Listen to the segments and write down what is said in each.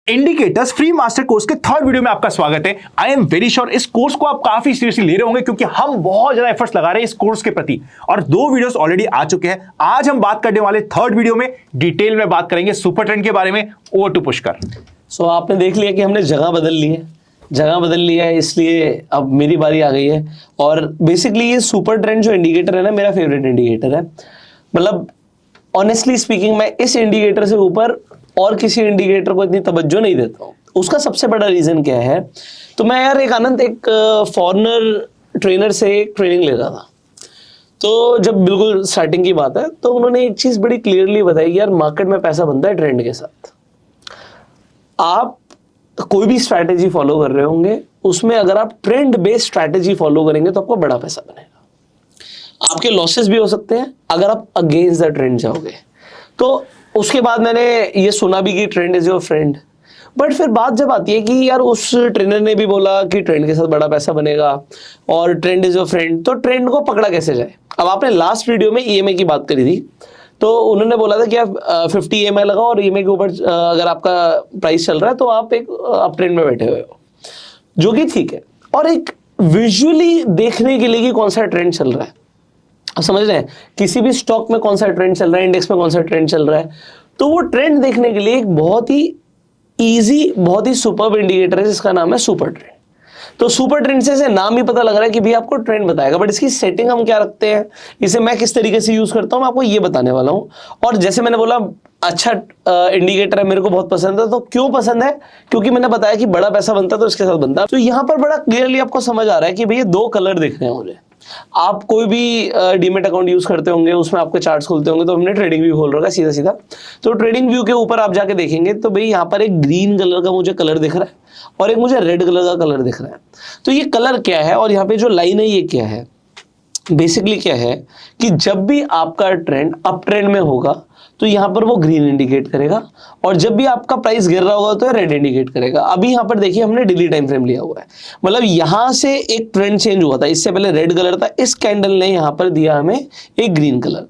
Indicators free master course के third video में आपका स्वागत है। आई एम वेरी श्योर इस कोर्स को आप काफी सीरियसली ले रहे होंगे क्योंकि हम बहुत ज्यादा एफर्ट्स लगा रहे हैं इस कोर्स के प्रति और 2 वीडियोस ऑलरेडी आ चुके हैं। आज हम बात करने वाले थर्ड वीडियो में डिटेल में बात करेंगे सुपर ट्रेंड के बारे में। Over to Pushkar. सो आपने देख लिया कि हमने जगह बदल ली है इसलिए अब मेरी बारी आ गई है। और बेसिकली ये सुपर ट्रेंड जो इंडिकेटर है ना, मेरा फेवरेट इंडिकेटर है। मतलब ऑनेस्टली स्पीकिंग मैं इस इंडिकेटर से ऊपर और किसी इंडिकेटर को इतनी तवज्जो नहीं देता हूँ। उसका सबसे बड़ा रीजन क्या है, तो मैं यार एक फॉरेनर ट्रेनर से एक ट्रेनिंग ले रहा था। तो जब बिल्कुल स्टार्टिंग की बात है तो उन्होंने एक चीज़ बड़ी क्लियरली बताई कि यार मार्केट में पैसा बनता है ट्रेंड के साथ। आप कोई भी स्ट्रैटेजी फॉलो कर रहे होंगे, उसमें अगर आप ट्रेंड बेस्ड स्ट्रैटेजी फॉलो करेंगे तो आपको बड़ा पैसा बनेगा। आपके लॉसेस भी हो सकते हैं अगर आप अगेंस्ट द ट्रेंड जाओगे। तो उसके बाद मैंने ये सुना भी कि trend is your friend, but फिर बात जब आती है कि यार उस ट्रेनर ने भी बोला कि ट्रेंड के साथ बड़ा पैसा बनेगा और ट्रेंड इज योर फ्रेंड, तो ट्रेंड को पकड़ा कैसे जाए। अब आपने लास्ट वीडियो में ईएमआई की बात करी थी, तो उन्होंने बोला था कि आप 50 ईएमआई लगाओ और ईएमआई के ऊपर अगर आपका प्राइस चल रहा है तो आप एक अप ट्रेंड में बैठे हुए हो, जो कि ठीक है। और एक विजुअली देखने के लिए कि कौन सा ट्रेंड चल रहा है, आप समझ रहे हैं, किसी भी स्टॉक में कौन सा ट्रेंड चल रहा है, इंडेक्स में कौन सा ट्रेंड चल रहा है, तो वो ट्रेंड देखने के लिए एक बहुत ही इजी, बहुत ही सुपर्ब इंडिकेटर है जिसका नाम है सुपर ट्रेंड। तो सुपर ट्रेंड से नाम ही पता लग रहा है कि भाई आपको ट्रेंड बताएगा, बट इसकी सेटिंग हम क्या रखते हैं, इसे मैं किस तरीके से यूज करता हूं, मैं आपको ये बताने वाला हूं। और जैसे मैंने बोला अच्छा इंडिकेटर है, मेरे को बहुत पसंद है। तो क्यों पसंद है, क्योंकि मैंने बताया कि बड़ा पैसा बनता है तो इसके साथ बनता है। तो यहां पर बड़ा क्लियरली आपको समझ आ रहा है कि भैया 2 कलर दिख रहे हैं मुझे। आप कोई भी डीमेट अकाउंट यूज करते होंगे, उसमें आपके चार्ट्स खुलते होंगे, तो हमने ट्रेडिंग व्यू खोल रखा है सीधा सीधा। तो ट्रेडिंग व्यू के ऊपर आप जाके देखेंगे तो भाई यहाँ पर एक ग्रीन कलर का मुझे कलर दिख रहा है और एक मुझे रेड कलर का कलर दिख रहा है। तो ये कलर क्या है और यहाँ पे जो लाइन है ये क्या है, बेसिकली क्या है कि जब भी आपका ट्रेंड अप ट्रेंड में होगा तो यहाँ पर वो ग्रीन इंडिकेट करेगा और जब भी आपका प्राइस गिर रहा होगा तो रेड इंडिकेट करेगा। अभी यहाँ पर देखिए हमने डेली टाइम फ्रेम लिया हुआ है, मतलब यहाँ से एक ट्रेंड चेंज हुआ था। इससे पहले रेड कलर था, इस कैंडल ने यहाँ पर दिया हमें एक ग्रीन कलर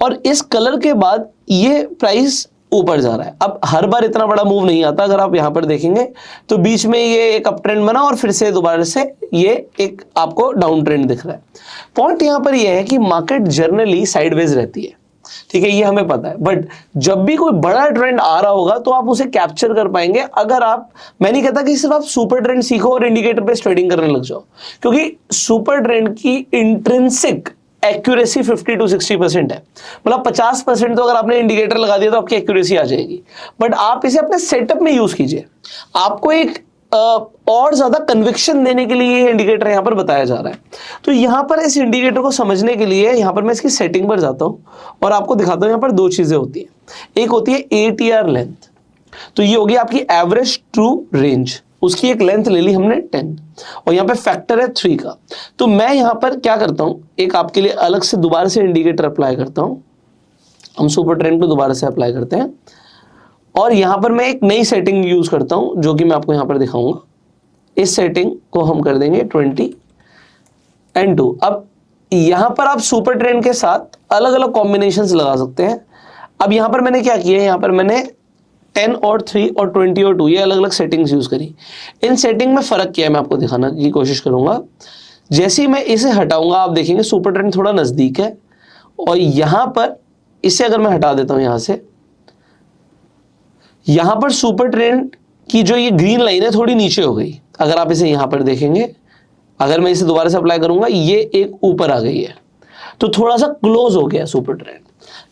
और इस कलर के बाद ये प्राइस ऊपर जा रहा है। अब हर बार इतना बड़ा मूव नहीं आता, अगर आप यहाँ पर देखेंगे तो बीच में ये एक अप ट्रेंड बना और फिर से दोबारा से ये एक आपको डाउन ट्रेंड दिख रहा है। पॉइंट यहाँ पर यह है कि मार्केट जर्नली साइडवेज रहती है, ठीक है, ये हमें पता है। बट जब भी कोई बड़ा ट्रेंड आ रहा होगा तो आप उसे कैप्चर कर पाएंगे अगर आप, मैं नहीं कहता कि सिर्फ आप सुपर ट्रेंड सीखो और इंडिकेटर पे ट्रेडिंग करने लग जाओ, क्योंकि सुपर ट्रेंड की इंट्रिंसिक एक्यूरेसी 50 to 60% है। मतलब 50% तो अगर आपने इंडिकेटर लगा दिया तो आपकी एक्यूरेसी आ जाएगी। बट आप इसे अपने सेटअप में यूज कीजिए, आपको एक और ज्यादा कन्विक्शन देने के लिए ये इंडिकेटर यहाँ पर बताया जा रहा है। तो यहाँ पर इस इंडिकेटर को समझने के लिए यहाँ पर मैं इसकी सेटिंग पर जाता हूँ और आपको दिखाता हूँ। यहाँ पर 2 चीजें होती हैं, एक होती है ATR लेंथ, तो ये होगी आपकी एवरेज ट्रू रेंज, उसकी एक लेंथ ले ली हमने 10 और यहाँ पे फैक्टर है 3 का। तो मैं यहाँ पर क्या करता हूँ, एक आपके लिए अलग से दोबारा से इंडिकेटर अप्लाई करता हूँ। हम सुपर ट्रेंड को दोबारा से अप्लाई करते हैं और यहाँ पर मैं एक नई सेटिंग यूज करता हूँ जो कि मैं आपको यहाँ पर दिखाऊंगा। इस सेटिंग को हम कर देंगे 20 और 2। अब यहाँ पर आप सुपर ट्रेंड के साथ अलग अलग कॉम्बिनेशंस लगा सकते हैं। अब यहाँ पर मैंने क्या किया, यहाँ पर मैंने 10 और 3 और 20 और 2 ये अलग अलग सेटिंग्स यूज करी। इन सेटिंग में फर्क क्या है मैं आपको दिखाने की कोशिश करूंगा। जैसे ही मैं इसे हटाऊंगा आप देखेंगे सुपर ट्रेंड थोड़ा नजदीक है और यहाँ पर इसे अगर मैं हटा देता हूँ यहाँ पर सुपर ट्रेंड की जो ये ग्रीन लाइन है थोड़ी नीचे हो गई। अगर आप इसे यहाँ पर देखेंगे, अगर मैं इसे दोबारा से अप्लाई करूंगा ये एक ऊपर आ गई है, तो थोड़ा सा क्लोज हो गया सुपर ट्रेंड।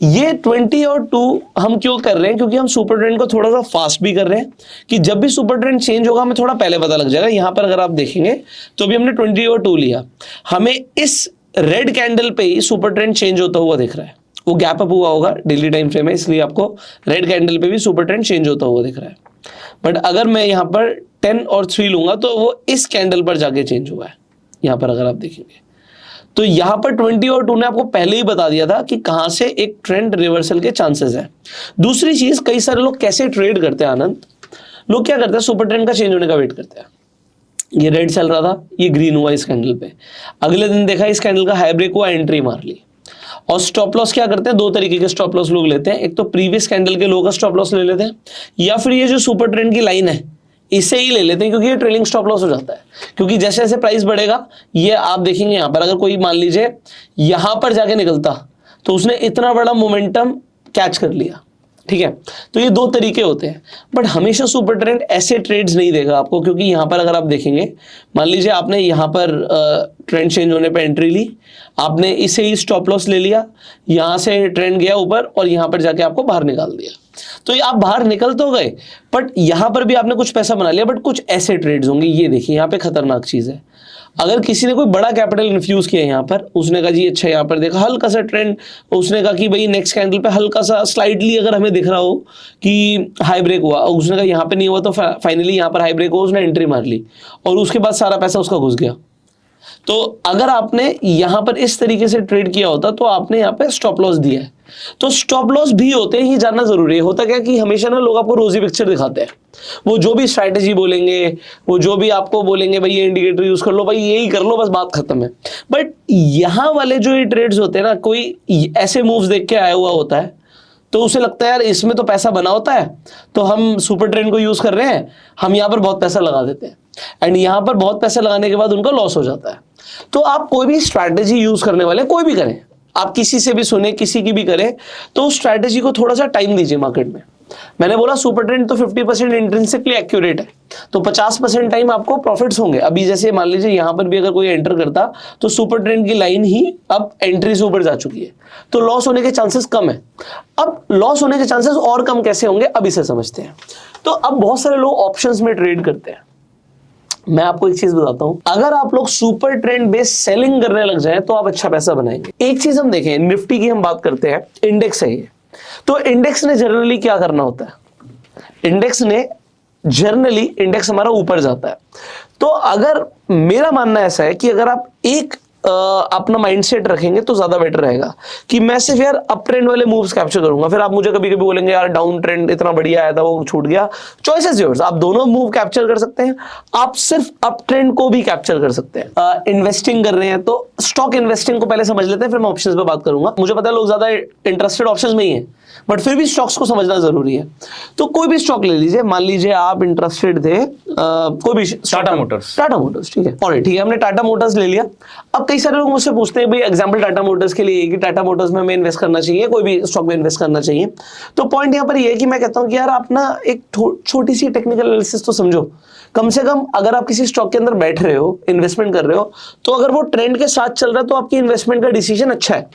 ये 20 और 2 हम क्यों कर रहे हैं, क्योंकि हम सुपर ट्रेंड को थोड़ा सा फास्ट भी कर रहे हैं कि जब भी सुपर ट्रेंड चेंज होगा हमें थोड़ा पहले पता लग जाएगा। यहाँ पर अगर आप देखेंगे तो अभी हमने 20 और 2 लिया, हमें इस रेड कैंडल पे ही सुपर ट्रेंड चेंज होता हुआ दिख रहा है। वो गैप अप हुआ होगा, डेली टाइम फ्रेम है, इसलिए आपको रेड कैंडल पे भी सुपर ट्रेंड चेंज होता हुआ दिख रहा है। बट अगर मैं यहाँ पर 10 और 3 लूंगा तो वो इस कैंडल पर जाके चेंज हुआ है। यहाँ पर अगर आप देखेंगे तो यहाँ पर 20 और 2 ने आपको पहले ही बता दिया था कि कहां से एक ट्रेंड रिवर्सल के चांसेस है। दूसरी चीज, कई सारे लोग कैसे ट्रेड करते हैं आनंद, लोग क्या करते हैं, सुपर ट्रेंड का चेंज होने का वेट करते हैं। ये रेड चल रहा था, ये ग्रीन हुआ इस कैंडल पे, अगले दिन देखा इस कैंडल का हाई ब्रेक हुआ, एंट्री मार ली और स्टॉप लॉस क्या करते हैं, दो तरीके के स्टॉप लॉस लोग लेते हैं, एक तो प्रीवियस कैंडल के लो का स्टॉप लॉस ले लेते हैं, या फिर ये जो सुपर ट्रेंड की लाइन है इसे ही ले लेते हैं, क्योंकि ये ट्रेलिंग स्टॉप लॉस हो जाता है। क्योंकि जैसे जैसे प्राइस बढ़ेगा, ये आप देखेंगे यहाँ पर, अगर कोई मान लीजिए यहाँ पर जाके निकलता तो उसने इतना बड़ा मोमेंटम कैच कर लिया, ठीक है। तो ये दो तरीके होते हैं, बट हमेशा सुपर ट्रेंड ऐसे ट्रेड्स नहीं देगा आपको, क्योंकि यहाँ पर अगर आप देखेंगे, मान लीजिए आपने यहाँ पर ट्रेंड चेंज होने पे एंट्री ली, आपने इसे ही स्टॉप लॉस ले लिया, यहाँ से ट्रेंड गया ऊपर और यहाँ पर जाके आपको बाहर निकाल दिया, तो ये आप बाहर निकल तो गए, बट यहाँ पर भी आपने कुछ पैसा बना लिया। बट कुछ ऐसे ट्रेड्स होंगे, ये देखिए यहाँ पे खतरनाक चीज़ है, अगर किसी ने कोई बड़ा कैपिटल इन्फ्यूज किया यहाँ पर, उसने कहा जी अच्छा, यहाँ पर देखा हल्का सा ट्रेंड, उसने कहा कि भाई नेक्स्ट कैंडल पे हल्का सा स्लाइडली अगर हमें दिख रहा हो कि हाई ब्रेक हुआ, और उसने कहा यहाँ पे नहीं हुआ, तो फाइनली यहाँ पर हाई ब्रेक हुआ, उसने एंट्री मार ली और उसके बाद सारा पैसा उसका घुस गया। तो अगर आपने यहाँ पर इस तरीके से ट्रेड किया होता तो आपने यहाँ पे स्टॉप लॉस दिया है। तो स्टॉप लॉस भी होते हैं, ये जानना जरूरी है। होता क्या कि हमेशा ना लोग आपको रोजी पिक्चर दिखाते हैं, वो जो भी स्ट्रैटेजी बोलेंगे, वो जो भी आपको बोलेंगे भाई ये इंडिकेटर यूज कर लो, भाई यही कर लो, बस बात खत्म है। बट यहाँ वाले जो ये ट्रेड्स होते हैं ना, कोई ऐसे मूव्स देख के आया हुआ होता है तो उसे लगता है यार इसमें तो पैसा बना होता है, तो हम सुपर ट्रेंड को यूज कर रहे हैं, हम यहाँ पर बहुत पैसा लगा देते हैं, एंड यहाँ पर बहुत पैसा लगाने के बाद उनका लॉस हो जाता है। तो आप कोई भी स्ट्रैटेजी यूज करने वाले, कोई भी करें, आप किसी से भी सुने, किसी की भी करें, तो उस स्ट्रैटेजी को थोड़ा सा टाइम दीजिए मार्केट में। मैंने बोला सुपर ट्रेंड तो 50% इंट्रिंसिकली एक्यूरेट है, तो 50% टाइम आपको प्रॉफिट्स होंगे। अभी जैसे मान लीजिए यहाँ पर भी अगर कोई एंटर करता तो सुपर ट्रेंड की लाइन ही अब एंट्री से ऊपर जा चुकी है, तो लॉस होने के चांसेस कम है। अब लॉस होने के चांसेस और कम कैसे होंगे, अब इसे समझते हैं। तो अब बहुत सारे लोग ऑप्शंस में ट्रेड करते हैं। मैं आपको एक चीज बताता हूं, अगर आप लोग सुपर ट्रेंड बेस्ड सेलिंग करने लग जाएं तो आप अच्छा पैसा बनाएंगे। एक चीज हम देखें, निफ्टी की हम बात करते हैं, इंडेक्स है ये, तो इंडेक्स ने जनरली क्या करना होता है, इंडेक्स हमारा ऊपर जाता है। तो अगर मेरा मानना ऐसा है कि अगर आप एक अपना माइंडसेट रखेंगे तो ज्यादा बेटर रहेगा कि मैं सिर्फ यार अप ट्रेंड वाले मूव्स कैप्चर करूंगा, फिर आप मुझे कभी कभी बोलेंगे यार डाउन ट्रेंड इतना बढ़िया आया था वो छूट गया। चॉइस इज योर्स, आप दोनों मूव कैप्चर कर सकते हैं, आप सिर्फ अप ट्रेंड को भी कैप्चर कर सकते हैं। इन्वेस्टिंग कर रहे हैं तो स्टॉक इन्वेस्टिंग को पहले समझ लेते हैं, फिर मैं ऑप्शंस पे बात करूंगा। मुझे पता है लोग ज्यादा इंटरेस्टेड ऑप्शंस में ही है, बट फिर भी स्टॉक्स को समझना जरूरी है। तो कोई भी स्टॉक ले लीजिए, मान लीजिए आप इंटरेस्टेड थे कोई भी टाटा मोटर्स, ठीक है, और ठीक है, हमने टाटा मोटर्स ले लिया। अब कई सारे लोग मुझसे पूछते हैं भाई एग्जांपल टाटा मोटर्स के लिए कि टाटा मोटर्स में हमें इन्वेस्ट करना चाहिए, कोई भी स्टॉक में इन्वेस्ट करना चाहिए। तो पॉइंट यहाँ पर ये है कि मैं कहता हूँ कि यार आप ना एक छोटी सी टेक्निकल एनालिसिस तो समझो, कम से कम अगर आप किसी स्टॉक के अंदर बैठ रहे हो, इन्वेस्टमेंट कर रहे हो, तो अगर वो ट्रेंड के साथ चल रहा है तो आपकी इन्वेस्टमेंट का डिसीजन अच्छा है।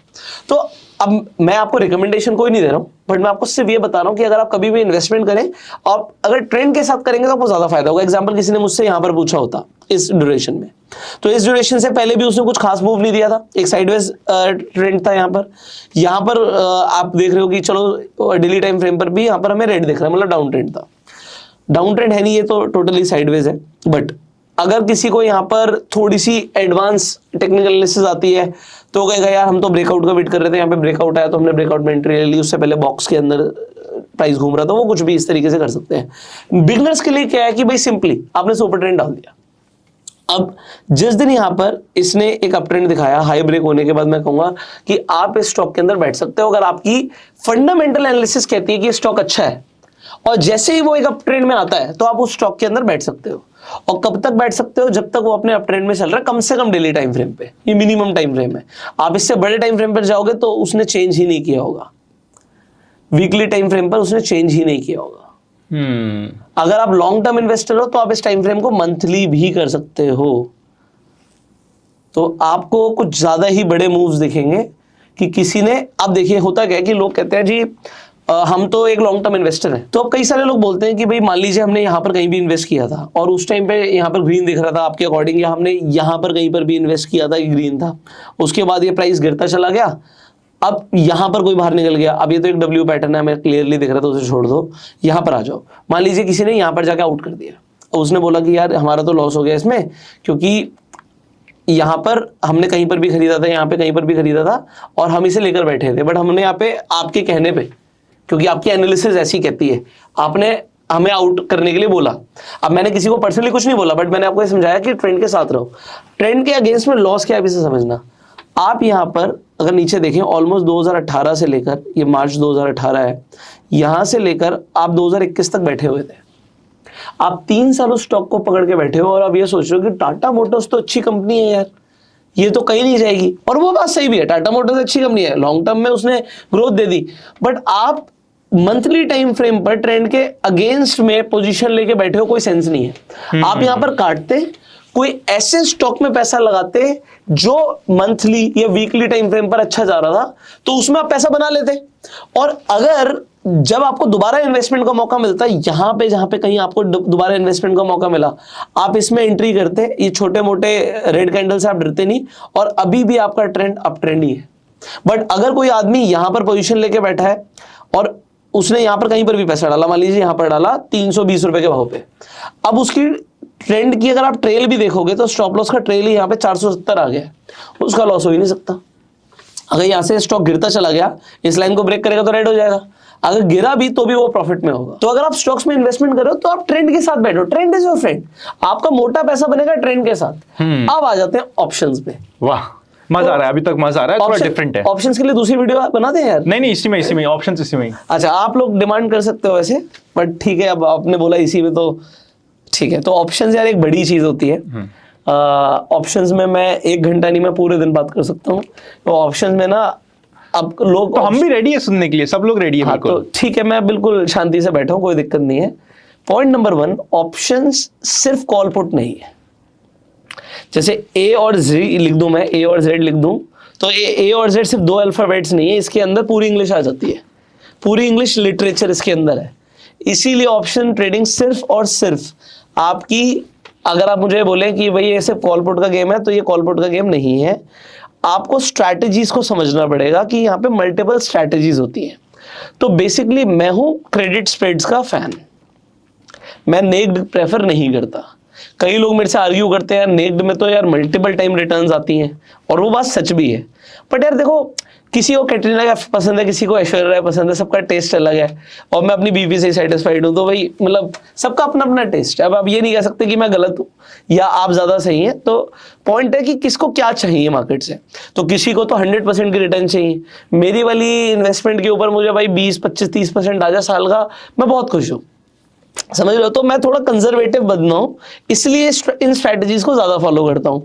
तो अब मैं आपको रिकमेंडेशन कोई नहीं दे रहा हूं, बट मैं आपको सिर्फ ये बता रहा हूं कि अगर आप कभी भी इन्वेस्टमेंट करें, आप अगर ट्रेंड के साथ करेंगे तो आपको ज्यादा फायदा होगा। एग्जांपल किसी ने मुझसे यहां पर पूछा होता इस ड्यूरेशन में, तो इस ड्यूरेशन से पहले भी उसने कुछ खास मूव नहीं दिया था, एक साइडवेज ट्रेंड था। यहां पर आप देख रहे हो कि चलो डेली टाइम फ्रेम पर भी यहां पर हमें रेड दिख रहा है, मतलब डाउन ट्रेंड था। डाउन ट्रेंड है नहीं, ये तो टोटली साइडवेज है। बट अगर किसी को यहाँ पर थोड़ी सी एडवांस टेक्निकल एनालिसिस आती है तो कहेगा यार हम तो ब्रेकआउट का वेट कर रहे थे, यहाँ पे ब्रेकआउट आया तो हमने ब्रेकआउट में एंट्री ले ली, उससे पहले बॉक्स के अंदर प्राइस घूम रहा था, वो कुछ भी इस तरीके से कर सकते हैं। बिगनर्स के लिए क्या है कि भाई सिंपली आपने सुपर ट्रेंड डाल दिया। अब जिस दिन यहाँ पर इसने एक अप ट्रेंड दिखाया, हाई ब्रेक होने के बाद मैं कहूंगा कि आप इस स्टॉक के अंदर बैठ सकते हो अगर आपकी फंडामेंटल एनालिसिस कहती है कि स्टॉक अच्छा है, और जैसे ही वो एक अप ट्रेंड में आता है तो आप उस स्टॉक के अंदर बैठ सकते हो। और कब तक बैठ सकते हो, जब तक वो अपने अप ट्रेंड में चल रहा है, कम से कम डेली टाइम फ्रेम पे, ये मिनिमम टाइम फ्रेम है। आप इससे बड़े टाइम फ्रेम पर जाओगे तो उसने चेंज ही नहीं किया होगा, वीकली टाइम फ्रेम पर उसने चेंज ही नहीं किया होगा। अगर आप लॉन्ग टर्म इन्वेस्टर हो तो आप इस टाइम फ्रेम को मंथली भी कर सकते हो, तो आपको कुछ ज्यादा ही बड़े मूव्स दिखेंगे कि किसी ने। अब देखिए होता क्या है कि लोग कहते हैं जी हम तो एक लॉन्ग टर्म इन्वेस्टर हैं, तो अब कई सारे लोग बोलते हैं कि भाई मान लीजिए हमने यहाँ पर कहीं भी इन्वेस्ट किया था और उस टाइम पे यहाँ पर ग्रीन दिख रहा था आपके अकॉर्डिंग, या हमने यहाँ पर कहीं पर भी इन्वेस्ट किया था, ग्रीन था, उसके बाद ये प्राइस गिरता चला गया, अब यहाँ पर कोई बाहर निकल गया, अब ये तो एक डब्ल्यू पैटर्न है, हमें क्लियरली दिख रहा था, उसे छोड़ दो, यहाँ पर आ जाओ। मान लीजिए किसी ने यहाँ पर जाकर आउट कर दिया, उसने बोला कि यार हमारा तो लॉस हो गया इसमें, क्योंकि यहाँ पर हमने कहीं पर भी खरीदा था, यहाँ पे कहीं पर भी खरीदा था और हम इसे लेकर बैठे थे, बट हमने यहाँ पे आपके कहने पे, क्योंकि आपकी एनालिसिस ऐसी कहती है, आपने हमें आउट करने के लिए बोला। अब मैंने किसी को पर्सनली कुछ नहीं बोला, बट मैंने आपको समझाया कि ट्रेंड के साथ रहो। ट्रेंड के अगेंस्ट में लॉस क्या है इसे समझना। आप यहाँ पर अगर नीचे देखें ऑलमोस्ट 2018 से लेकर, ये मार्च 2018 है, यहां से लेकर आप 2021 तक बैठे हुए थे। आप 3 साल उस स्टॉक को पकड़ के बैठे हो और आप ये सोच रहे हो कि टाटा मोटर्स तो अच्छी कंपनी है यार, ये तो कहीं नहीं जाएगी। और वो बात सही भी है, टाटा मोटर्स अच्छी कंपनी है, लॉन्ग टर्म में उसने ग्रोथ दे दी। बट आप मंथली टाइम फ्रेम पर ट्रेंड के अगेंस्ट में पोजीशन लेके बैठे हो, कोई सेंस नहीं है। आप यहां पर काटते, कोई ऐसे स्टॉक में पैसा लगाते जो मंथली या वीकली टाइम फ्रेम पर अच्छा जा रहा था, तो उसमें आप पैसा बना लेते। और अगर जब आपको दोबारा इन्वेस्टमेंट का मौका मिलता है, यहां पे जहां पे कहीं आपको दोबारा इन्वेस्टमेंट का मौका मिला, आप इसमें एंट्री करते, ये छोटे मोटे रेड कैंडल से आप डरते नहीं, और अभी भी आपका ट्रेंड अप ट्रेंड ही है। बट अगर कोई आदमी यहां पर पोजीशन लेके बैठा है और उसने यहां पर कहीं पर भी पैसा डाला, मान लीजिए यहां पर डाला 320 रुपए के भाव पे, अब उसकी ट्रेंड की अगर आप ट्रेल भी देखोगे तो स्टॉप लॉस का ट्रेल ही यहां पे 470 आ गया, उसका लॉस हो ही नहीं सकता। अगर यहां से स्टॉक गिरता चला गया, इस लाइन को ब्रेक करेगा तो रेड हो जाएगा, अगर गिरा भी तो भी वो प्रॉफिट में होगा। तो अगर आप स्टॉक्स में इन्वेस्टमेंट कर रहे हो तो आप ट्रेंड के साथ बैठो, ट्रेंड इज योर फ्रेंड, आपका मोटा पैसा बनेगा ट्रेंड के साथ। अब आ जाते हैं ऑप्शंस पे। वाह, मजा आ रहा है, अभी तक मजा आ रहा है, थोड़ा डिफरेंट है। ऑप्शंस के लिए दूसरी वीडियो बना दें यार? नहीं इसी में ऑप्शंस इसी में। अच्छा, आप लोग डिमांड कर सकते हो वैसे, बट ठीक है, अब आपने बोला इसी में तो ठीक है। तो ऑप्शंस यार एक बड़ी चीज होती है। ऑप्शंस में मैं 1 घंटा नहीं, मैं पूरे दिन बात कर सकता हूँ। तो ऑप्शंस में ना अब लोग, तो हम भी रेडी है सुनने के लिए, सब लोग रेडी है। हाँ, तो ठीक है, मैं बिल्कुल शांति से बैठा हूँ, कोई दिक्कत नहीं है। पॉइंट नंबर 1, ऑप्शंस सिर्फ कॉल पुट नहीं है। जैसे ए और जी लिख दूं, मैं ए और जेड लिख दूं, तो ए और जेड सिर्फ 2 अल्फाबेट्स नहीं है, इसके अंदर पूरी इंग्लिश आ जाती है, पूरी इंग्लिश लिटरेचर इसके अंदर है। इसीलिए ऑप्शन ट्रेडिंग सिर्फ और सिर्फ आपकी, अगर आप मुझे बोले कि भाई ये सिर्फ कॉल पुट का गेम है, तो ये कॉल पुट का गेम नहीं है। आपको स्ट्रैटेजीज को समझना पड़ेगा कि यहाँ पे मल्टीपल स्ट्रैटेजीज होती हैं। तो बेसिकली मैं हूं क्रेडिट स्प्रेड्स का फैन, मैं नेक्ड प्रेफर नहीं करता। कई लोग मेरे से आर्ग्यू करते हैं नेक्ड में तो यार मल्टीपल टाइम रिटर्न्स आती हैं, और वो बात सच भी है। बट यार देखो, किसी को कैटरीना कैफ पसंद है, किसी को ऐश्वर्या राय पसंद है, सबका टेस्ट अलग है, और मैं अपनी बीवी से सेटिस्फाइड हूं, तो भाई मतलब सबका अपना अपना टेस्ट है। अब आप ये नहीं कह सकते कि मैं गलत हूं या आप ज्यादा सही हैं। तो पॉइंट है कि किसको क्या चाहिए मार्केट से। तो किसी को तो 100% की रिटर्न चाहिए, मेरी वाली इन्वेस्टमेंट के ऊपर मुझे भाई 20, 25, 30% आ जाए साल का, मैं बहुत खुश हूँ, समझ रहे हो। तो मैं थोड़ा कंजर्वेटिव बनना हूं, इसलिए इन स्ट्रैटेजीज को ज्यादा फॉलो करता हूं।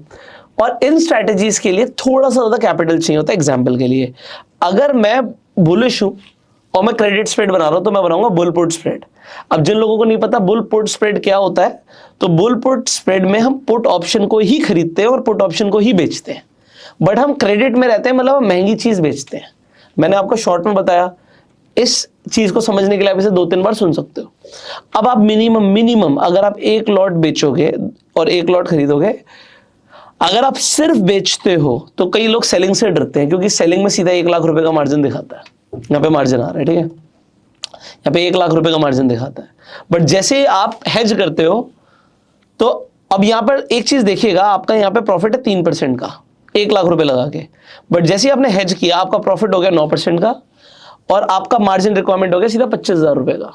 और इन स्ट्रैटेजीज के लिए थोड़ा सा ज्यादा कैपिटल चाहिए होता है। एग्जांपल के लिए, अगर मैं बुलिश हूं और मैं क्रेडिट स्प्रेड बना रहा हूं, तो मैं बनाऊंगा बुल पुट स्प्रेड। अब जिन लोगों को नहीं पता बुल पुट स्प्रेड क्या होता है, तो बुल पुट स्प्रेड में हम पुट ऑप्शन को ही खरीदते हैं और पुट ऑप्शन को ही बेचते हैं, बट हम क्रेडिट में रहते हैं, मतलब हम महंगी चीज बेचते हैं। मैंने आपको शॉर्ट में बताया, इस चीज को समझने के लिए आप इसे 2-3 बार सुन सकते हो। अब आप मिनिमम अगर आप 1 लॉट बेचोगे और 1 लॉट खरीदोगे, अगर आप सिर्फ बेचते हो तो कई लोग सेलिंग से डरते हैं, क्योंकि सेलिंग में सीधा 1 लाख रुपए का मार्जिन दिखाता है। यहाँ पे मार्जिन आ रहा है, ठीक है, यहाँ पे 1 लाख रुपए का मार्जिन दिखाता है। बट जैसे आप हेज करते हो, तो अब यहाँ पर एक चीज देखिएगा, आपका यहाँ पे प्रॉफिट है 3% का 1 लाख रुपए लगा के, बट जैसे आपने हेज किया आपका प्रॉफिट हो गया 9% का, और आपका मार्जिन रिक्वायरमेंट हो गया सीधा 25,000 रुपए का।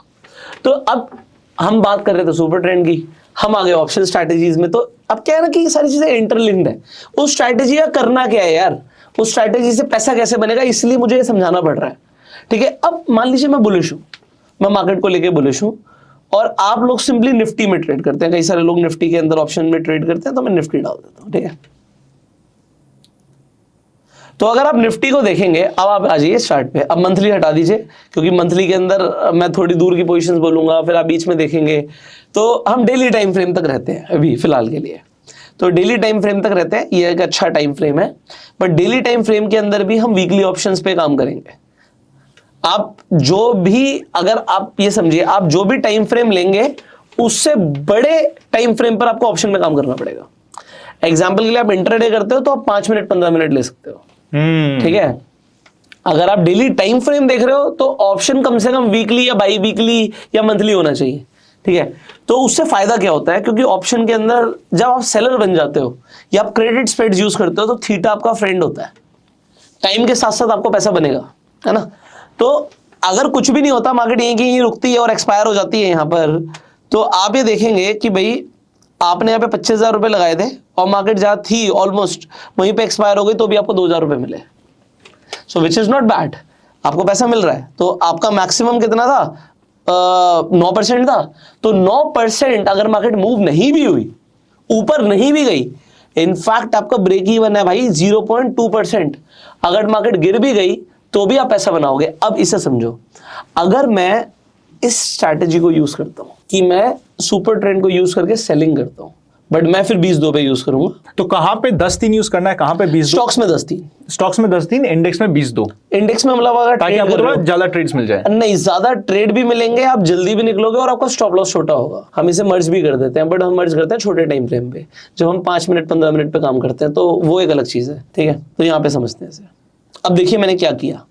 तो अब हम बात कर रहे थे सुपर ट्रेंड की, हम आ गए ऑप्शन स्ट्रैटेजीज में। तो अब क्या है ना कि ये सारी चीजें इंटरलिंक्ड है। उस स्ट्रैटेजी का करना क्या है यार, उस स्ट्रैटेजी से पैसा कैसे बनेगा, इसलिए मुझे ये समझाना पड़ रहा है, ठीक है। अब मान लीजिए मैं बुलिश हूं, मैं मार्केट को लेके बुलिश हूं, और आप लोग सिंपली निफ्टी में ट्रेड करते हैं, कई सारे लोग निफ्टी के अंदर ऑप्शन में ट्रेड करते हैं, तो मैं निफ्टी डाल देता हूं, ठीक है। तो अगर आप निफ्टी को देखेंगे, अब आप आ जाइए चार्ट पे, अब मंथली हटा दीजिए, क्योंकि मंथली के अंदर मैं थोड़ी दूर की पोजीशंस बोलूंगा, फिर आप बीच में देखेंगे। तो हम डेली टाइम फ्रेम तक रहते हैं अभी फिलहाल के लिए, तो डेली टाइम फ्रेम तक रहते हैं, ये एक अच्छा टाइम फ्रेम है। बट डेली टाइम फ्रेम के अंदर भी हम वीकली ऑप्शंस पे काम करेंगे। आप जो भी, अगर आप ये समझिए, आप जो भी टाइम फ्रेम लेंगे उससे बड़े टाइम फ्रेम पर आपको ऑप्शन में काम करना पड़ेगा। एग्जाम्पल के लिए आप इंट्राडे करते हो तो आप 5 मिनट 15 मिनट ले सकते हो, ठीक है। अगर आप डेली टाइम फ्रेम देख रहे हो तो ऑप्शन कम से कम वीकली या बाई वीकली या मंथली होना चाहिए, ठीक है। तो उससे फायदा क्या होता है, क्योंकि ऑप्शन के अंदर जब आप सेलर बन जाते हो या आप क्रेडिट स्प्रेड यूज करते हो, तो थीटा आपका फ्रेंड होता है, टाइम के साथ साथ आपको पैसा बनेगा, है ना। तो अगर कुछ भी नहीं होता, मार्केट यहीं की यहीं रुकती है और एक्सपायर हो जाती है यहाँ पर, तो आप ये देखेंगे कि भाई आपने यहाँ पे 25,000 रुपए लगाए थे और मार्केट जहाँ थी ऑलमोस्ट वहीं पे एक्सपायर हो गई तो भी आपको 2,000 रुपए मिले, सो विच इज नॉट बैड, आपको पैसा मिल रहा है। तो आपका मैक्सिमम कितना था, 9% था। तो 9% अगर मार्केट मूव नहीं भी हुई, ऊपर नहीं भी गई, इनफैक्ट आपका ब्रेक इवन है भाई 0.2%। अगर मार्केट गिर भी गई तो भी आप पैसा बनाओगे। अब इसे समझो, अगर मैं इस स्ट्रैटेजी को यूज करता हूं कि मैं सुपर ट्रेंड को यूज करके सेलिंग करता हूं, बट मैं फिर 20-2 पे यूज करूंगा। तो कहां पे 10-3 यूज करना है, कहां पे 20-2? स्टॉक्स में 10-3, स्टॉक्स में 10-3, इंडेक्स में 20-2, इंडेक्स में मतलब अगर ताकि trade आपको कर रहे थोड़ा हो- ज्यादा ट्रेड्स मिल जाए। नहीं, ज्यादा ट्रेड भी मिलेंगे, आप जल्दी भी निकलोगे और आपका स्टॉप लॉस छोटा होगा। हम इसे मर्ज भी कर देते हैं, बट हम मर्ज करते हैं छोटे टाइम फ्रेम पे। जब हम 5 मिनट 15 मिनट पे काम करते हैं तो वो एक अलग चीज है, ठीक है। तो यहाँ पे समझते हैं इसे। अब देखिए मैंने क्या किया,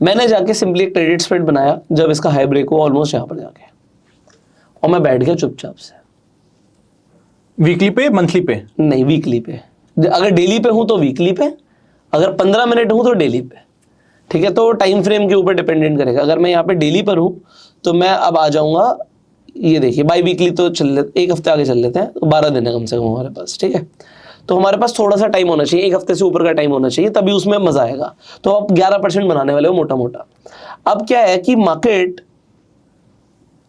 मैंने जाके सिंपली एक क्रेडिट स्प्रेड बनाया जब इसका हाई ब्रेक हुआ ऑलमोस्ट यहाँ पर जाके, और मैं बैठ गया चुपचाप से। वीकली पे, मंथली पे? नहीं, वीकली पे। अगर डेली पे हूं तो वीकली पे, अगर 15 मिनट हूं तो डेली पे, ठीक है। तो टाइम फ्रेम के ऊपर डिपेंडेंट करेगा। अगर मैं यहाँ पे डेली पर हूं तो मैं अब आ जाऊंगा, ये देखिए बाई वीकली तो चल लेते, एक हफ्ते आगे चल लेते हैं, तो 12 दिन है कम से कम हमारे पास, ठीक है। तो हमारे पास थोड़ा सा टाइम होना चाहिए, एक हफ्ते से ऊपर का टाइम होना चाहिए, तभी उसमें मजा आएगा। तो आप 11% बनाने वाले हो मोटा मोटा। अब क्या है कि मार्केट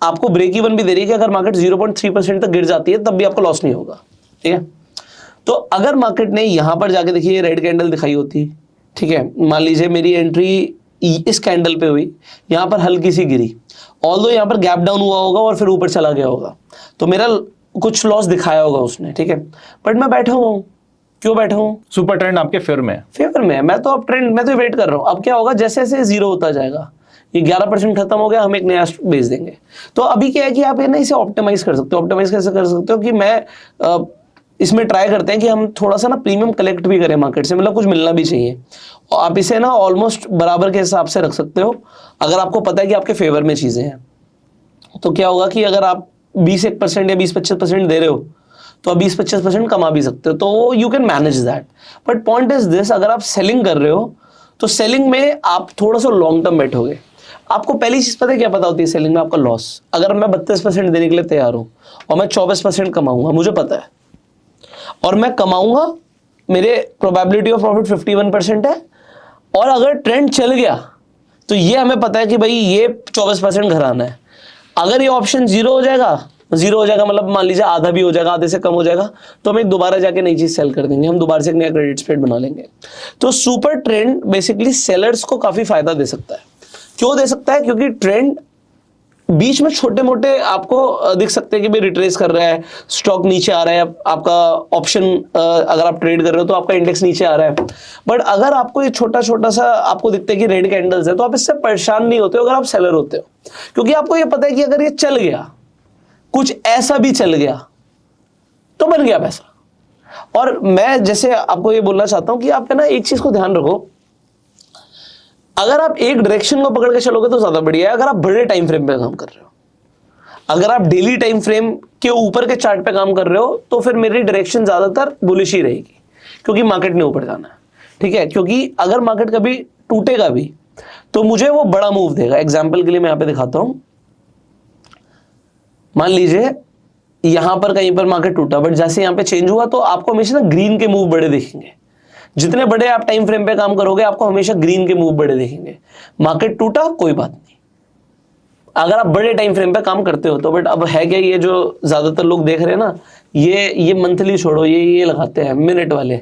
आपको ब्रेक इवन भी दे रही है कि अगर मार्केट 0.3% तक गिर जाती है तब भी आपको लॉस नहीं होगा, ठीक है। तो अगर मार्केट ने यहां पर जाके देखिए ये रेड कैंडल दिखाई होती, ठीक है, मान लीजिए मेरी एंट्री इस कैंडल पे हुई, यहां पर हल्की सी गिरी, ऑल्दो यहां पर गैप डाउन हुआ होगा और फिर ऊपर चला गया होगा, तो मेरा कुछ लॉस दिखाया होगा उसने, ठीक है। बट मैं बैठा हुआ हूं, क्यों बैठा हूं? सुपर ट्रेंड आपके फेवर में है। फेवर में है। मैं तो अब ट्रेंड, मैं तो वेट कर रहा हूं। अब क्या होगा, जैसे जैसे जीरो होता जाएगा, ये 11% खत्म हो गया, हम एक नया बेच देंगे। तो अभी क्या है कि आप ये ना इसे ऑप्टिमाइज कर सकते हो। ऑप्टिमाइज कैसे कर सकते हो कि मैं इसमें ट्राई करते हैं कि हम थोड़ा सा ना प्रीमियम कलेक्ट भी करें मार्केट से, मतलब कुछ मिलना भी चाहिए। और आप इसे ना ऑलमोस्ट बराबर के हिसाब से रख सकते हो अगर आपको पता है कि आपके फेवर में चीजें हैं। तो क्या होगा कि अगर आप 20% या 20-25% दे रहे हो तो आप 20-25% कमा भी सकते हो, तो you can manage that. But point is this, अगर आप सेलिंग कर रहे हो तो सेलिंग में आप थोड़ा सा लॉन्ग टर्म बैठोगे। आपको पहली चीज पता है क्या पता होती है सेलिंग में? आपका लॉस। अगर मैं 32% देने के लिए तैयार हूं और मैं 24% कमाऊंगा, मुझे पता है, और मैं कमाऊंगा, मेरे प्रोबेबिलिटी ऑफ प्रॉफिट 51% है, और अगर ट्रेंड चल गया तो ये हमें पता है कि भाई ये 24% घर आना है। अगर ये ऑप्शन जीरो हो जाएगा मतलब मान लीजिए आधा भी हो जाएगा, आधे से कम हो जाएगा, तो हम एक दोबारा जाके नई चीज सेल कर देंगे, हम दोबारा से एक नया क्रेडिट स्प्रेड बना लेंगे। तो सुपर ट्रेंड बेसिकली सेलर्स को काफी फायदा दे सकता है। क्यों दे सकता है? क्योंकि ट्रेंड बीच में छोटे मोटे आपको दिख सकते हैं कि भाई रिट्रेस कर रहा है, स्टॉक नीचे आ रहा है, आपका ऑप्शन अगर आप ट्रेड कर रहे हो तो आपका इंडेक्स नीचे आ रहा है। बट अगर आपको ये छोटा छोटा सा आपको दिखता है कि रेड कैंडल्स है, तो आप इससे परेशान नहीं होते हो अगर आप सेलर होते हो, क्योंकि आपको ये पता है कि अगर ये चल गया, कुछ ऐसा भी चल गया, तो बन गया पैसा। और मैं जैसे आपको ये बोलना चाहता हूं कि आप है ना एक चीज को ध्यान रखो, अगर आप एक डायरेक्शन को पकड़ के चलोगे तो ज्यादा बढ़िया है। अगर आप बड़े टाइम फ्रेम पे काम कर रहे हो, अगर आप डेली टाइम फ्रेम के ऊपर के चार्ट पे काम कर रहे हो, तो फिर मेरी डायरेक्शन ज्यादातर बुलिश ही रहेगी, क्योंकि मार्केट ने ऊपर जाना है, ठीक है। क्योंकि अगर मार्केट कभी टूटेगा भी तो मुझे वो बड़ा मूव देगा। एग्जाम्पल के लिए मैं यहां पे दिखाता हूं, मान लीजिए यहां पर कहीं पर मार्केट टूटा, बट जैसे यहां पे चेंज हुआ तो आपको हमेशा ना ग्रीन के मूव बड़े दिखेंगे। जितने बड़े आप टाइम फ्रेम पे काम करोगे आपको हमेशा ग्रीन के मूव बड़े दिखेंगे। मार्केट टूटा कोई बात नहीं, अगर आप बड़े टाइम फ्रेम पे काम करते हो तो। बट अब है क्या, ये जो ज्यादातर लोग देख रहे हैं ना, ये मंथली छोड़ो, ये लगाते हैं मिनट वाले।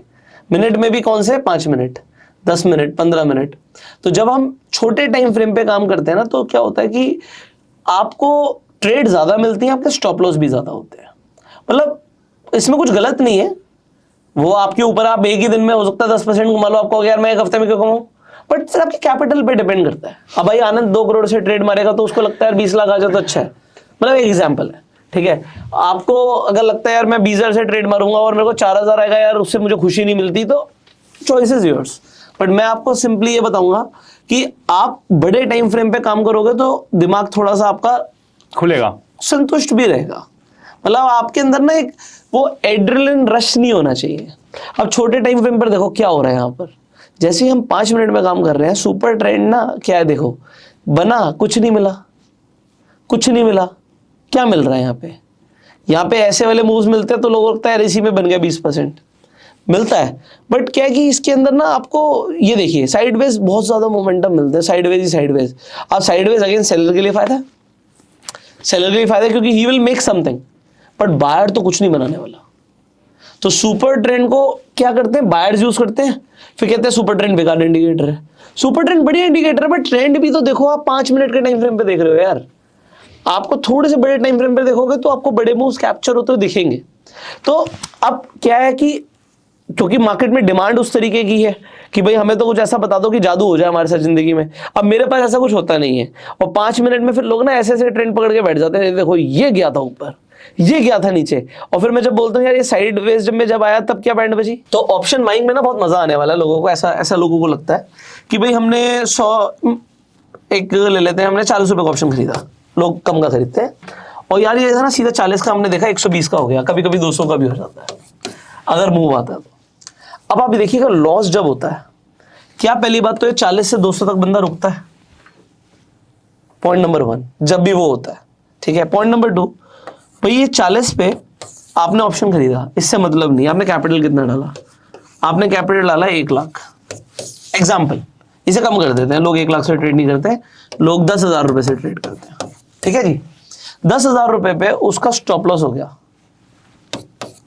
मिनट में भी कौन से? 5 मिनट, 10 मिनट, 15 मिनट। तो जब हम छोटे टाइम फ्रेम पे काम करते हैं ना, तो क्या होता है कि आपको ट्रेड ज्यादा मिलती है, आपके स्टॉप लॉस भी ज्यादा होते हैं। मतलब इसमें कुछ गलत नहीं है, वो आपके ऊपर, आप एक ही दिन में हो सकता है 10% कमा लो, आपको यार मैं एक हफ्ते में क्यों कमाऊं, बट सिर्फ आपके कैपिटल पे डिपेंड करता है। अब भाई आनंद 2 करोड़ से ट्रेड मारेगा तो उसको लगता है यार 20 लाख आ जाए तो अच्छा है, मतलब एक एग्जांपल है, ठीक है। आपको अगर लगता है यार मैं 20,000 से ट्रेड मारूंगा और मेरे को 4,000 आएगा यार, उससे मुझे खुशी नहीं मिलती, तो चॉइस इज योर्स। बट मैं आपको सिंपली ये बताऊंगा कि आप बड़े टाइम फ्रेम पे काम करोगे तो दिमाग थोड़ा सा आपका खुलेगा, संतुष्ट भी रहेगा। मतलब आपके अंदर ना एक वो एड्रेनलिन रश नहीं होना चाहिए। अब छोटे टाइम फ्रेम पर देखो क्या हो रहा है यहाँ पर, जैसे ही हम 5 मिनट में काम कर रहे हैं, सुपर ट्रेंड ना क्या है, देखो बना, कुछ नहीं मिला, कुछ नहीं मिला। क्या मिल रहा है यहाँ पे? यहाँ पे ऐसे वाले मूव्स मिलते हैं तो लोगों को लगता है इसी में बन गया 20% मिलता है, बट क्या है कि इसके अंदर ना आपको ये देखिए साइडवेज बहुत ज्यादा मोमेंटम मिलता है, साइडवेज ही साइडवेज। अब साइडवेज अगेन सेलर के लिए फायदा है, सेलर के लिए फायदा है क्योंकि he will make something, but buyer तो कुछ नहीं बनाने वाला। तो सुपर ट्रेंड को क्या करते हैं, बायर्स यूज करते हैं, फिर कहते हैं सुपर ट्रेंड बेकार इंडिकेटर है। सुपर ट्रेंड बढ़िया इंडिकेटर है, बट ट्रेंड भी तो देखो, आप 5 मिनट के टाइम फ्रेम पे देख रहे हो यार, आपको थोड़े से बड़े टाइम फ्रेम पे देखोगे तो आपको बड़े मूव्स कैप्चर होते हुए दिखेंगे। तो अब क्या है कि क्योंकि मार्केट में डिमांड उस तरीके की है कि भाई हमें तो कुछ ऐसा बता दो कि जादू हो जाए हमारे साथ जिंदगी में। अब मेरे पास ऐसा कुछ होता नहीं है, और 5 मिनट में फिर लोग ना ऐसे ऐसे ट्रेंड पकड़ के बैठ जाते हैं, देखो ये गया था ऊपर, ये गया था नीचे, और फिर मैं जब बोलता हूँ यार ये साइड वेज जब मैं जब आया तब क्या बैंड बजी। तो ऑप्शन बाइंग में ना बहुत मजा आने वाला है लोगों को, ऐसा लोगों को लगता है कि भाई हमने 100 एक ले लेते हैं, हमने 40 रुपए का ऑप्शन खरीदा, लोग कम का खरीदते हैं, और यार ये ना सीधा 40 का हमने देखा 120 का हो गया, कभी कभी 200 का भी हो जाता है अगर मूव आता है तो। अब आप देखिएगा लॉस जब होता है, क्या पहली बात तो ये 40 से 200 तक बंदा रुकता है, पॉइंट नंबर 1 जब भी वो होता है, ठीक है। पॉइंट नंबर 2, भाई ये 40 पे आपने ऑप्शन खरीदा, इससे मतलब नहीं, आपने कैपिटल कितना डाला, आपने कैपिटल डाला 1 लाख, एग्जाम्पल, इसे कम कर देते हैं, लोग 1 लाख से ट्रेड नहीं करते, लोग 10,000 रुपए से ट्रेड करते हैं, ठीक है जी। 10,000 रुपए पे उसका स्टॉप लॉस हो गया,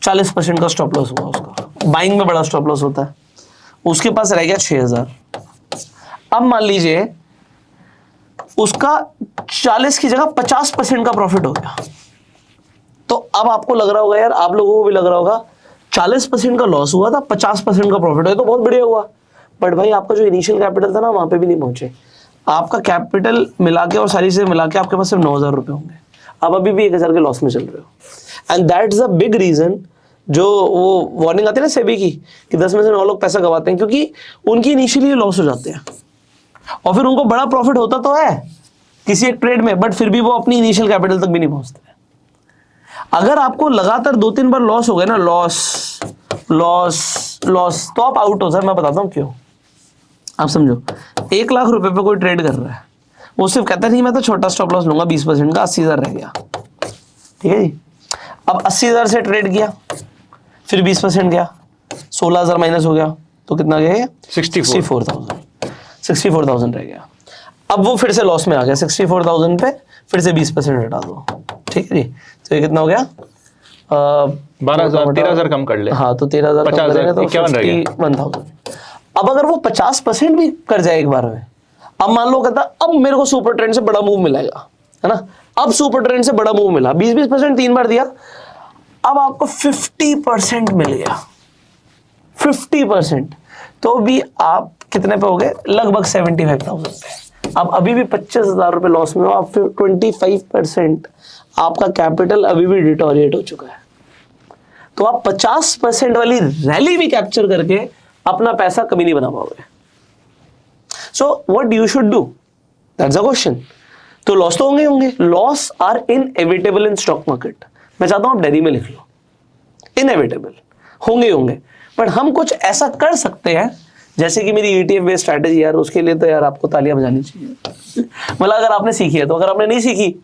40% का स्टॉप लॉस हुआ उसका, बाइंग में बड़ा स्टॉप लॉस होता है, उसके पास रह गया 6,000। अब मान लीजिए उसका 40 की जगह 50% का प्रॉफिट हो गया, तो अब आपको लग रहा होगा यार, आप लोगों को भी लग रहा होगा 40% का लॉस हुआ था, 50% का प्रॉफिट हुआ तो बहुत बढ़िया हुआ, बट भाई आपका जो इनिशियल कैपिटल था ना वहां पे भी नहीं पहुंचे, आपका कैपिटल मिला के और सारी चीजें मिला के आपके पास सिर्फ 9,000 रुपए होंगे, आप अभी भी 1,000 के लॉस में चल रहे हो। And that is a big reason, जो वो वार्निंग आती है ना सेबी की कि 10 में से 9 लोग पैसा गवाते हैं, क्योंकि उनकी इनिशियली लॉस हो जाते हैं और फिर उनको बड़ा प्रॉफिट होता तो है किसी एक ट्रेड में, बट फिर भी वो अपनी इनिशियल कैपिटल तक भी नहीं पहुंचते। अगर आपको लगातार 2-3 बार लॉस हो गए ना, लॉस लॉस लॉस, तो आप आउट हो सर, मैं बताता हूं क्यों। आप समझो 1 लाख रुपए पे कोई ट्रेड कर रहा है, वो सिर्फ कहता नहीं मैं तो छोटा स्टॉप लॉस लूंगा 20% का, 80,000 रह गया, ठीक है जी। अब 80,000 से ट्रेड किया, फिर 20% गया, 16,000 माइनस हो गया, तो कितना गया, 64,000 रह गया। अब वो फिर से लॉस में आ गया, 64,000 पे फिर से 20% हटा दो, ठीक है जी। तो ये कितना हो गया, 12,000, 13,000 कम कर ले, हाँ तो 13,000 कम करेंगे तो 51,000। अब अगर वो 50% भी कर जाए एक बार में, अब मान लो कहता अब मेरे को सुपर ट्रेंड से बड़ा मूव मिलेगा, है ना, अब सुपर ट्रेंड से बड़ा मूव मिला, 20% 3 बार दिया, अब आपको 50% मिल गया, 50%, तो भी आप कितने पे हो गए, लगभग 75,000 पे। अब अभी भी 25,000 रुपए लॉस में हो, आप फिर 25% आपका कैपिटल अभी भी डिटोरिएट हो चुका है, तो आप 50% वाली रैली भी कैप्चर करके अपना पैसा कभी नहीं बना पाओगे। So what you should do, that's a question. तो लॉस तो होंगे, loss are inevitable in stock market. मैं चाहता हूं आप डायरी में लिख लो, इनएविटेबल होंगे, बट हम कुछ ऐसा कर सकते हैं, जैसे कि मेरी ETF बेस्ड स्ट्रैटेजी, यार उसके लिए तो यार आपको तालियां बजानी चाहिए। मतलब अगर आपने सीखी है तो, अगर आपने नहीं सीखी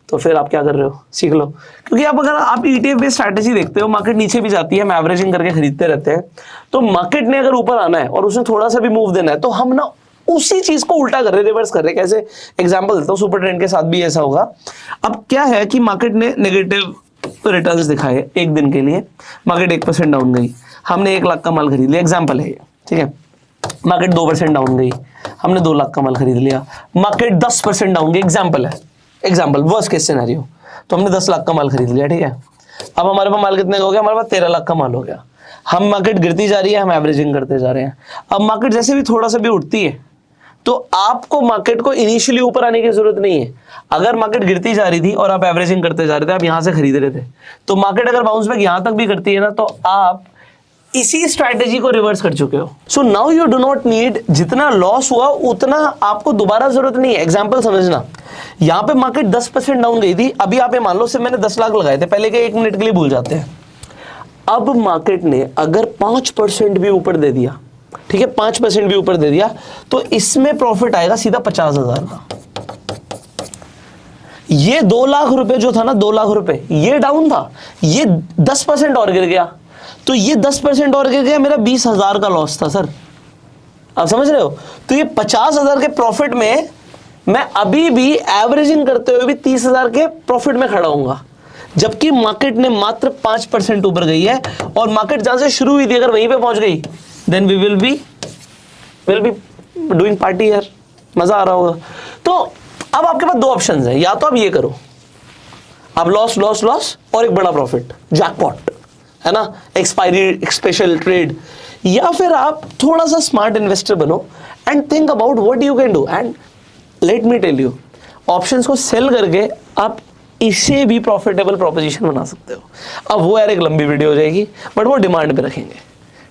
तो फिर आप क्या कर रहे हो, सीख लो। क्योंकि आप अगर आप ETF बेस्ड स्ट्रैटेजी देखते हो, मार्केट नीचे भी जाती है, हम एवरेजिंग करके खरीदते रहते हैं, तो मार्केट ने अगर ऊपर आना है और उसने थोड़ा सा भी मूव देना है, तो हम ना उसी चीज को उल्टा कर रहे हैं, रिवर्स कर रहे हैं। कैसे, एग्जांपल देता हूं, सुपर ट्रेंड के साथ भी ऐसा होगा। अब क्या है कि मार्केट ने नेगेटिव रिटर्न्स दिखाए एक दिन के लिए, मार्केट 1% डाउन गई, हमने 1 लाख का माल खरीद लिया, एग्जांपल है ये, ठीक है। मार्केट 2% डाउन गई, हमने 2 लाख का माल खरीद लिया, मार्केट 10% डाउन गई, एग्जांपल है, एग्जांपल वर्स्ट केस सिनेरियो, तो हमने 10 लाख का माल खरीद लिया, ठीक है। अब हमारे पास माल कितने का हो गया, हमारे पास 13 लाख का माल हो गया। हम मार्केट गिरती जा रही है, हम एवरेजिंग करते जा रहे हैं। अब मार्केट जैसे भी थोड़ा सा भी उठती है, तो आपको मार्केट को इनिशियली ऊपर आने की जरूरत नहीं है। अगर मार्केट गिरती जा रही थी और आप एवरेजिंग करते जा रहे थे, आप यहां से खरीद रहे थे, तो मार्केट अगर बाउंस बैक यहां तक भी करती है ना, तो आप इसी स्ट्रैटेजी को रिवर्स कर चुके हो। So now you do not need, जितना लॉस हुआ उतना आपको दोबारा जरूरत नहीं है। एग्जांपल समझना, यहां पे मार्केट 10% डाउन गई थी, अभी आप ये मान लो सिर्फ मैंने 10 लाख लगाए थे, पहले के 1 मिनट के लिए भूल जाते हैं। अब मार्केट ने अगर 5% भी ऊपर दे दिया, ठीक है, 5% भी ऊपर दे दिया, तो इसमें प्रॉफिट आएगा सीधा 50,000 का। ये 2 लाख रुपए जो था ना, 2 लाख रुपए ये डाउन था, ये 10% और गिर गया, तो ये 10% और गिर गया, मेरा 20,000 का लॉस था सर। आप समझ रहे हो? तो ये 50,000 के प्रॉफिट में मैं अभी भी एवरेजिंग करते हुए भी 30,000 के प्रॉफिट में खड़ा हूंगा, जबकि मार्केट ने मात्र 5% ऊपर गई है। और मार्केट जहां से शुरू हुई थी अगर वहीं पे पहुंच गई, then we will be doing party यार, मजा आ रहा होगा। तो अब आपके पास 2 ऑप्शंस है, या तो आप ये करो, आप लॉस लॉस लॉस और एक बड़ा प्रॉफिट, जैकपॉट है ना, एक्सपायरी स्पेशल ट्रेड, या फिर आप थोड़ा सा स्मार्ट इन्वेस्टर बनो and think about what you can do. And let me tell you, options को सेल करके आप इसे भी प्रॉफिटेबल प्रोपोजिशन बना सकते हो। अब वो यार एक लंबी वीडियो हो जाएगी, बट वो डिमांड पे रखेंगे,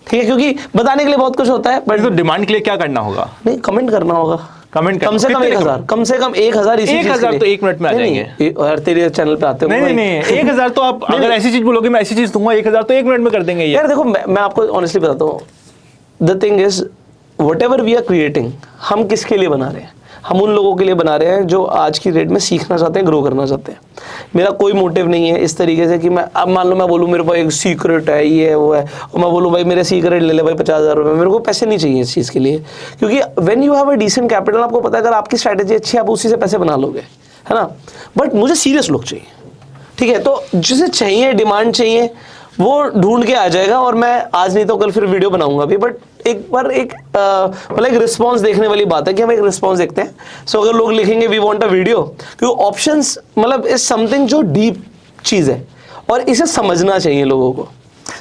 ठीक है, क्योंकि बताने के लिए बहुत कुछ होता है, बट तो डिमांड के लिए क्या करना होगा? नहीं, कमेंट करना होगा, कमेंट कम से कम 1,000, कम से कम 1,000, 1,000 तो 1 मिनट में आ जाएंगे। और तेरे चैनल पे आते हो नहीं 1,000 तो आप अगर ऐसी चीज बोलोगे मैं ऐसी चीज दूंगा, 1,000 तो 1 मिनट में कर देंगे ये। यार देखो, मैं आपको ऑनेस्टली बताता हूँ, the thing is whatever we are creating, हम किसके लिए बना रहे हैं? हम उन लोगों के लिए बना रहे हैं जो आज की डेट में सीखना चाहते हैं, ग्रो करना चाहते हैं। मेरा कोई मोटिव नहीं है इस तरीके से कि मैं, अब मान लो मैं बोलूँ मेरे पास एक सीक्रेट है, ये है वो है, और मैं बोलूँ भाई मेरे सीक्रेट ले ले भाई 50,000 रुपये, मेरे को पैसे नहीं चाहिए इस चीज़ के लिए, क्योंकि when you have a decent capital, आपको पता है अगर आपकी स्ट्रैटेजी अच्छी है आप उसी से पैसे बना लोगे, है ना। बट मुझे सीरियस लोग चाहिए, ठीक है, तो जिसे चाहिए, डिमांड चाहिए, वो ढूंढ के आ जाएगा, और मैं आज नहीं तो कल फिर वीडियो बनाऊंगा भी। बट एक बार मतलब एक रिस्पॉन्स देखने वाली बात है कि हम एक रिस्पॉन्स देखते हैं। सो अगर लोग लिखेंगे वी वांट अ वीडियो, क्योंकि ऑप्शंस मतलब इज समथिंग जो डीप चीज़ है और इसे समझना चाहिए लोगों को।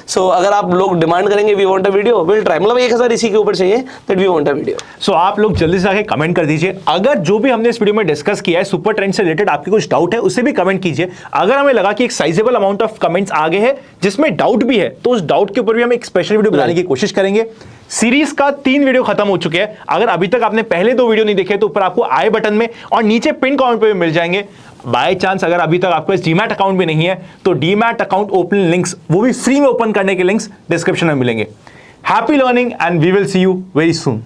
सो अगर आप लोग डिमांड करेंगे we want a video, will try, मतलब 1,000 इसी के ऊपर चाहिए, that we want a video. So आप लोग जल्दी से आके कमेंट कर दीजिए। अगर जो भी हमने इस वीडियो में डिस्कस किया है सुपर ट्रेंड से रिलेटेड आपके कुछ डाउट है उसे भी कमेंट कीजिए। अगर हमें लगा कि एक साइजेबल अमाउंट ऑफ कमेंट्स आ गए हैं जिसमें डाउट भी है, तो उस डाउट के ऊपर भी हम एक स्पेशल वीडियो बनाने की कोशिश करेंगे। सीरीज का 3 वीडियो खत्म हो चुके हैं। अगर अभी तक आपने पहले 2 वीडियो नहीं देखे तो ऊपर आपको आई बटन में और नीचे पिन कमेंट पे भी मिल जाएंगे। बाय चांस अगर अभी तक आपके पास डीमैट अकाउंट भी नहीं है तो डीमैट अकाउंट ओपन लिंक्स, वो भी फ्री में ओपन करने के लिंक्स डिस्क्रिप्शन में मिलेंगे। Happy learning and we will see you very soon.